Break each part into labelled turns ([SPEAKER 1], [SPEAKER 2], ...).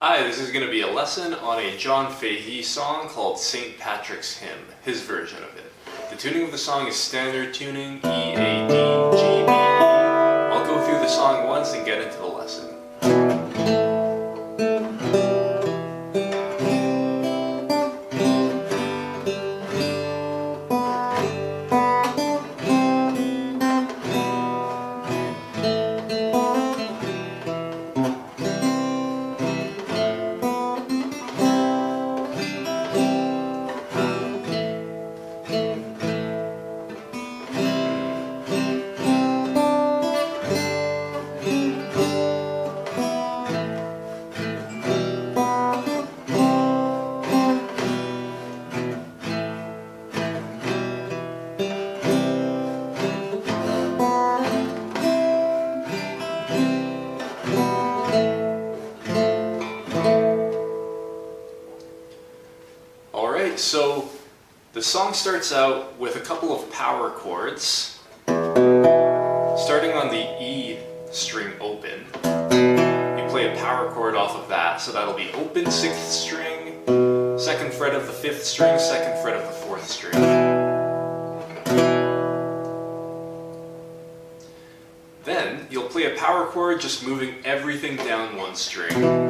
[SPEAKER 1] Hi, this is going to be a lesson on a John Fahey song called St. Patrick's Hymn, his version of it. The tuning of the song is standard tuning, EADGBE. I'll go through the song once and get into the lesson. So the song starts out with a couple of power chords, starting on the E string open. You play a power chord off of that, so that'll be open 6th string, 2nd fret of the 5th string, 2nd fret of the 4th string. Then you'll play a power chord just moving everything down one string.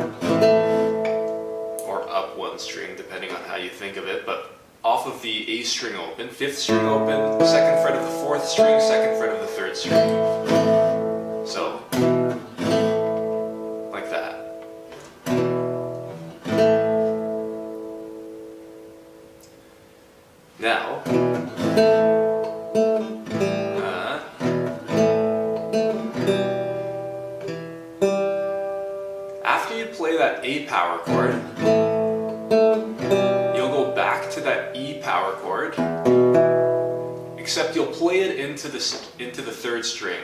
[SPEAKER 1] Up one string, depending on how you think of it, but off of the A string open, 5th string open, 2nd fret of the 4th string, 2nd fret of the 3rd string. So, like that. Now, after you play that A power chord, you'll go back to that E power chord, except you'll play it into the 3rd string.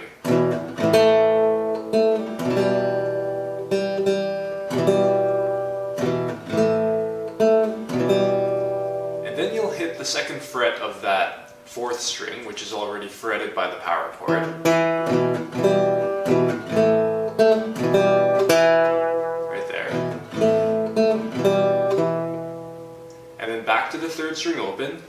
[SPEAKER 1] And then you'll hit the 2nd fret of that 4th string, which is already fretted by the power chord. Back to the 3rd string open,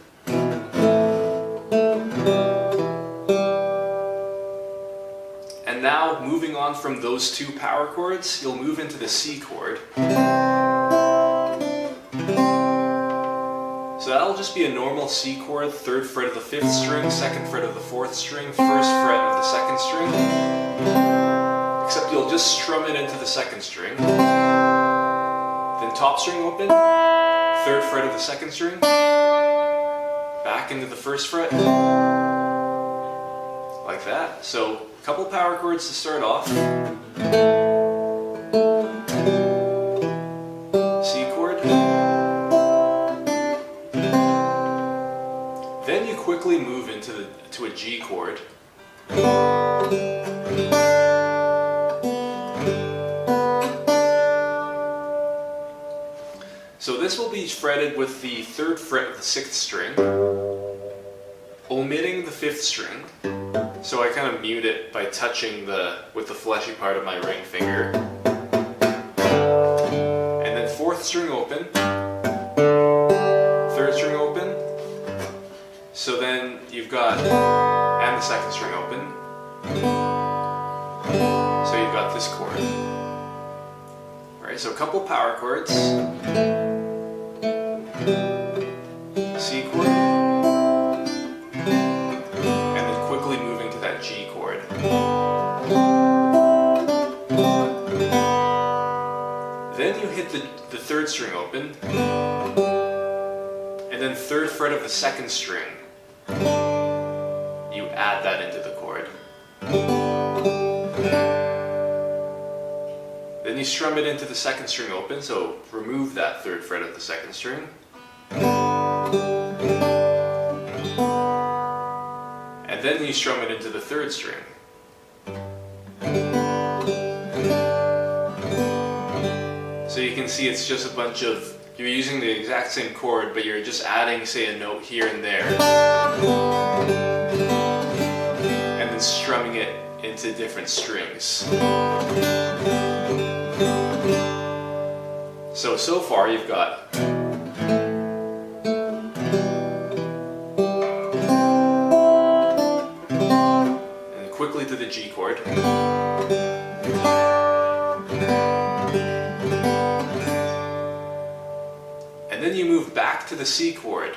[SPEAKER 1] and now moving on from those two power chords, you'll move into the C chord. So that'll just be a normal C chord, 3rd fret of the 5th string, 2nd fret of the 4th string, 1st fret of the 2nd string, except you'll just strum it into the 2nd string, then top string open, 3rd fret of the 2nd string, back into the 1st fret, like that. So, a couple power chords to start off. C chord. Then you quickly move into a G chord. So this will be fretted with the 3rd fret of the 6th string, omitting the 5th string. So I kind of mute it by touching with the fleshy part of my ring finger. And then 4th string open, 3rd string open. So then you've got, and the 2nd string open. So you've got this chord. Alright, so a couple power chords. C chord, and then quickly moving to that G chord. Then you hit the 3rd string open, and then 3rd fret of the 2nd string. You add that into the chord. Then you strum it into the 2nd string open, so remove that 3rd fret of the 2nd string. And then you strum it into the 3rd string. So you can see it's just a bunch of, you're using the exact same chord, but you're just adding, say, a note here and there. And then strumming it into different strings. So far you've got and quickly to the G chord. And then you move back to the C chord.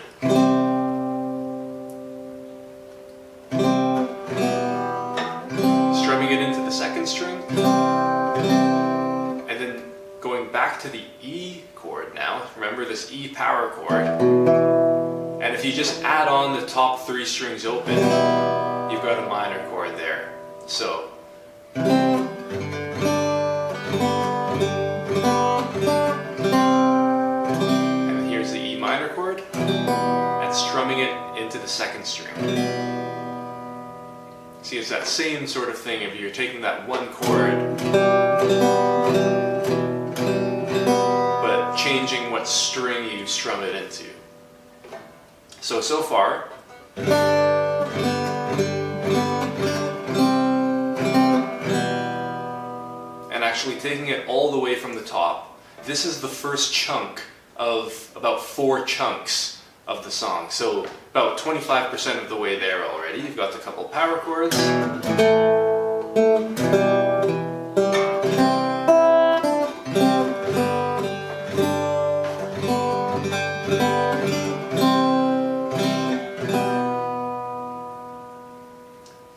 [SPEAKER 1] Strumming it into the second string. And then going back to the E chord now. Remember this E power chord. And if you just add on the top 3 strings open, you've got a minor chord there. So and here's the E minor chord, and strumming it into the second string. See, it's that same sort of thing. If you're taking that one chord, but changing what string you strum it into. So far, and actually taking it all the way from the top, this is the first chunk of about 4 chunks of the song. So about 25% of the way there already. You've got the couple power chords.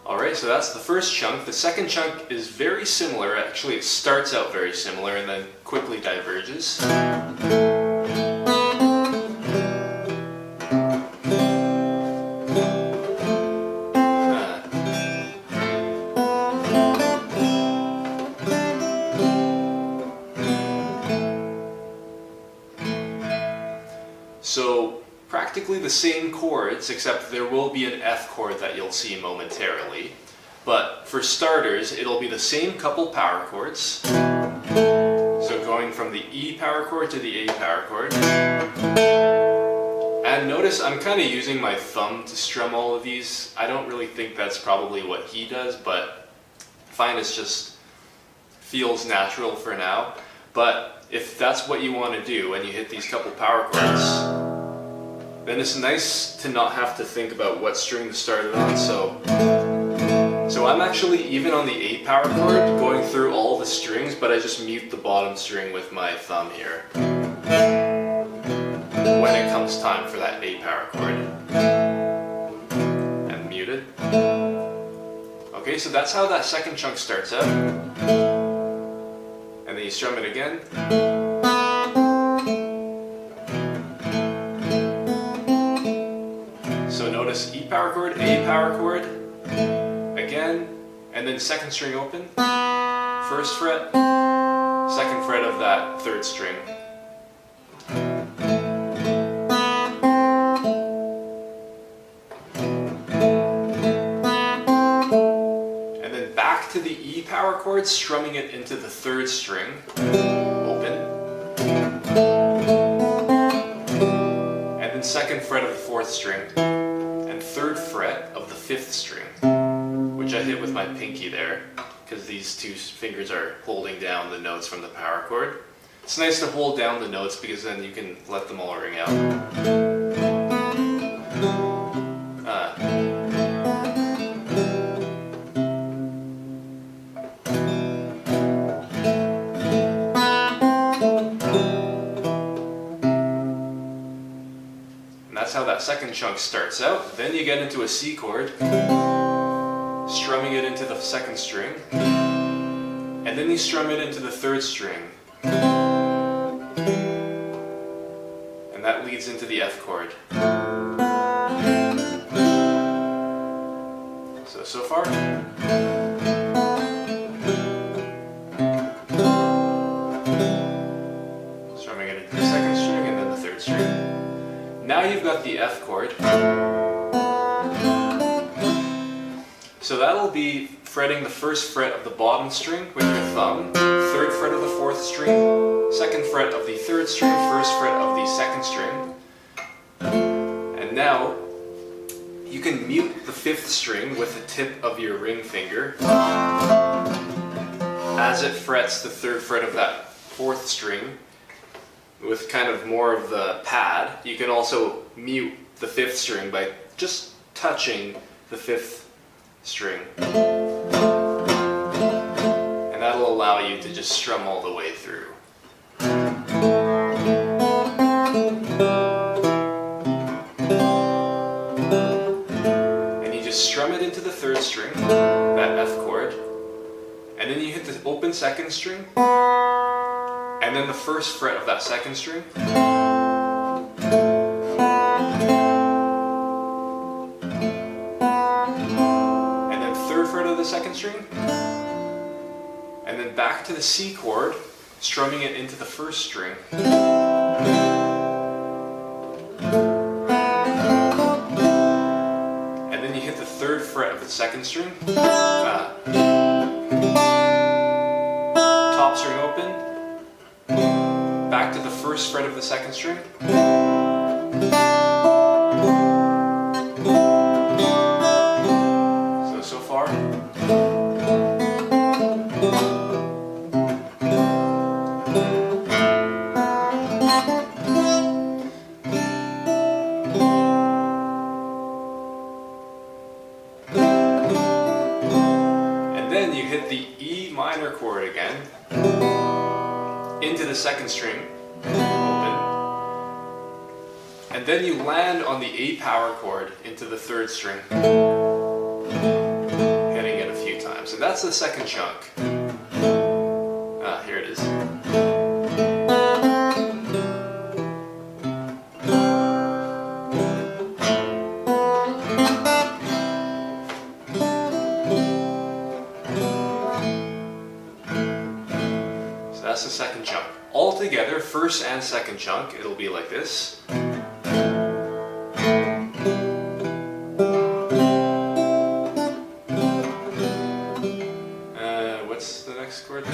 [SPEAKER 1] Alright, so that's the first chunk. The second chunk is very similar. Actually, it starts out very similar and then quickly diverges. So practically the same chords, except there will be an F chord that you'll see momentarily. But for starters, it'll be the same couple power chords. So going from the E power chord to the A power chord. And notice I'm kind of using my thumb to strum all of these. I don't really think that's probably what he does, but I find it just feels natural for now. But if that's what you want to do and you hit these couple power chords, then it's nice to not have to think about what string to start it on. So I'm actually, even on the A power chord, going through all the strings, but I just mute the bottom string with my thumb here when it comes time for that A power chord. And mute it. Okay, so that's how that second chunk starts out. And then you strum it again. So notice E power chord, A power chord, again, and then second string open, first fret, second fret of that third string. And then back to the E power chord, strumming it into the third string, open, and then second fret of the fourth string, and third fret of the fifth string, which I hit with my pinky there, because these 2 fingers are holding down the notes from the power chord. It's nice to hold down the notes because then you can let them all ring out. That's how that second chunk starts out. Then you get into a C chord, strumming it into the second string, and then you strum it into the third string, and that leads into the F chord. So far. Strumming it into the second string and then the third string. Now you've got the F chord. So that'll be fretting the first fret of the bottom string with your thumb, third fret of the fourth string, second fret of the third string, first fret of the second string. And now you can mute the fifth string with the tip of your ring finger as it frets the third fret of that fourth string. with kind of more of the pad, you can also mute the 5th string by just touching the 5th string. And that'll allow you to just strum all the way through. And you just strum it into the 3rd string, that F chord, and then you hit the open 2nd string, and then the 1st fret of that 2nd string. And then 3rd fret of the 2nd string. And then back to the C chord, strumming it into the 1st string. And then you hit the 3rd fret of the 2nd string. Top string open. Back to the 1st fret of the 2nd string. So far. And then you hit the E minor chord again into the 2nd string, open, and then you land on the A power chord into the 3rd string, hitting it a few times. And that's the 2nd chunk. Here it is. That's the 2nd chunk. Altogether, 1st and 2nd chunk, it'll be like this. What's the next chord?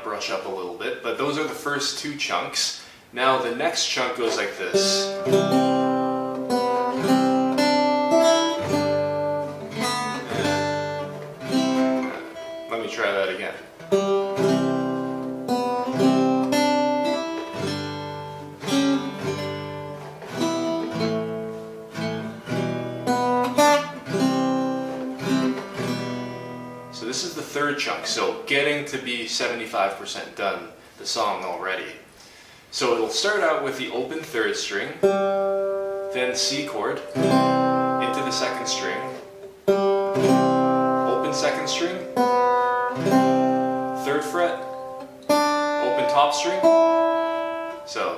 [SPEAKER 1] Brush up a little bit, but those are the first 2 chunks. Now the next chunk goes like this. Let me try that again. So this is the 3rd chunk, so getting to be 75% done the song already. So it'll start out with the open 3rd string, then C chord, into the 2nd string, open 2nd string, 3rd fret, open top string, so.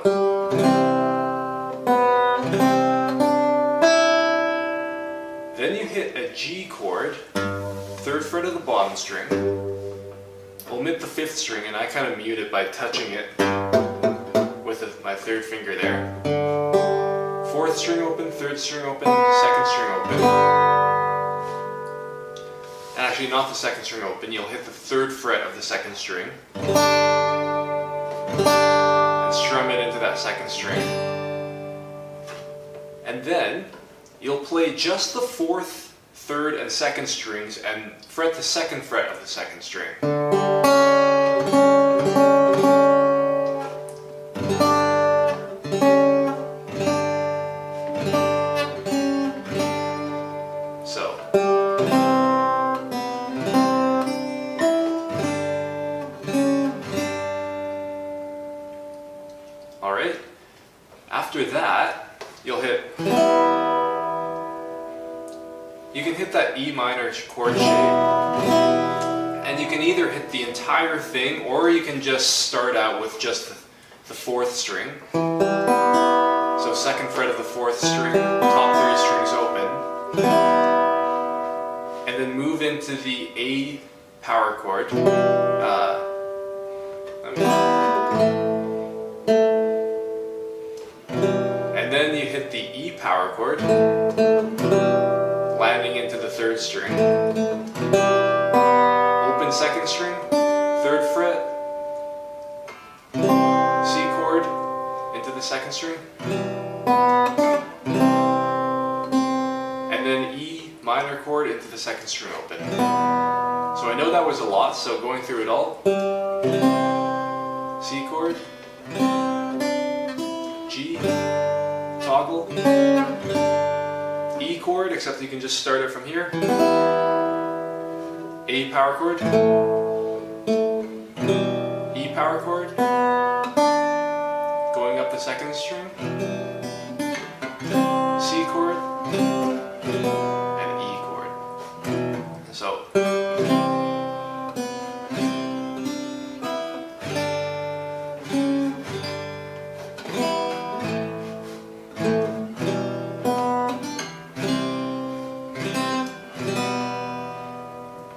[SPEAKER 1] Then you hit a G chord, 3rd fret of the bottom string, omit the 5th string, and I kind of mute it by touching it with my 3rd finger there. 4th string open, 3rd string open, 2nd string open. And actually not the 2nd string open, you'll hit the 3rd fret of the 2nd string and strum it into that 2nd string. And then you'll play just the 4th, 3rd, and 2nd strings and fret the 2nd fret of the 2nd string. So. Alright. After that, you'll hit. You can hit that E minor chord shape, and you can either hit the entire thing, or you can just start out with just the 4th string. So 2nd fret of the 4th string, top 3 strings open, and then move into the A power chord. And then you hit the E power chord, landing into the 3rd string, open 2nd string, 3rd fret, C chord into the 2nd string, and then E minor chord into the 2nd string open. So I know that was a lot, so going through it all, C chord, G, toggle, E chord, except you can just start it from here, A power chord, E power chord, going up the 2nd string, C chord, and E chord. So,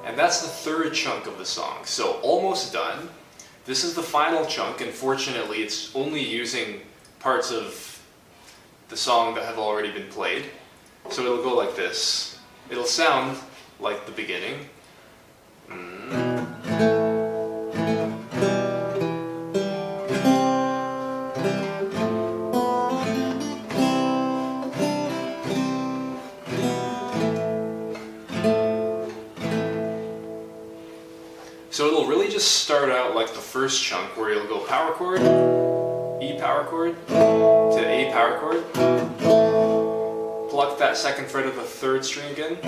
[SPEAKER 1] and that's the 3rd chunk of the song. So almost done. This is the final chunk, and fortunately it's only using parts of the song that have already been played. So it'll go like this. It'll sound like the beginning. So it'll really just start out like the 1st chunk, where you'll go power chord, E power chord, to A power chord, pluck that 2nd fret of the 3rd string again,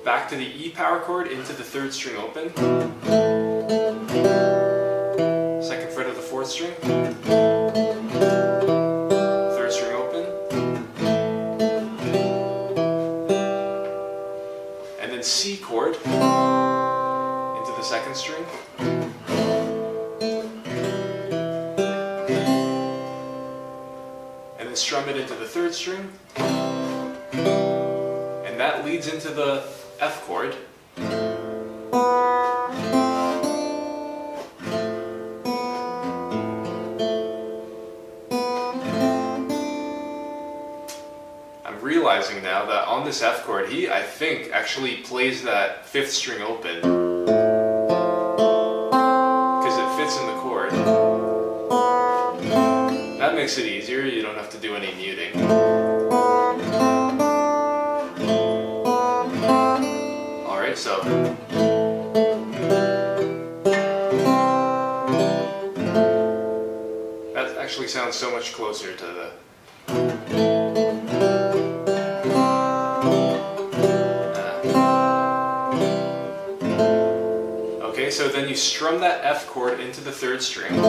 [SPEAKER 1] back to the E power chord into the 3rd string open, 2nd fret of the 4th string, 3rd string open, and then C chord into the 2nd string, and then strum it into the 3rd string, and that leads into the F chord. I'm realizing now that on this F chord, he, I think, actually plays that 5th string open, because it fits in the chord. That makes it easier, you don't have to do any muting. Alright, so that actually sounds so much closer to the okay, so then you strum that F chord into the 3rd string,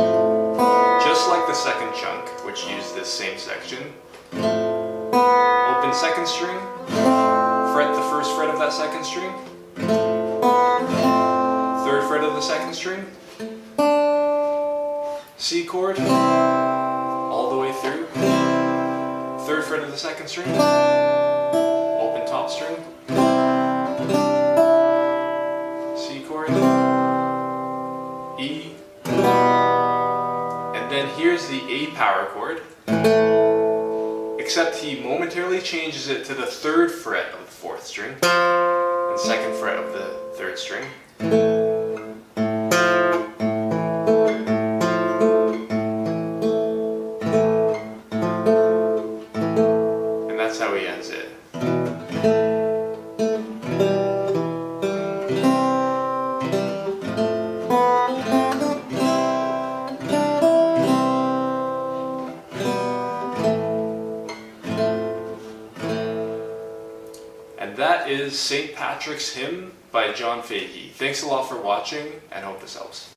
[SPEAKER 1] just like the 2nd chunk, which used this same section. Open 2nd string, fret the 1st fret of that 2nd string, 3rd fret of the 2nd string, C chord, all the way through, 3rd fret of the 2nd string, open top string, C chord, E, and then here's the A power chord, except he momentarily changes it to the 3rd fret of the 4th string and 2nd fret of the 3rd string. And that's how he ends it. And that is St. Patrick's Hymn by John Fahey. Thanks a lot for watching, and hope this helps.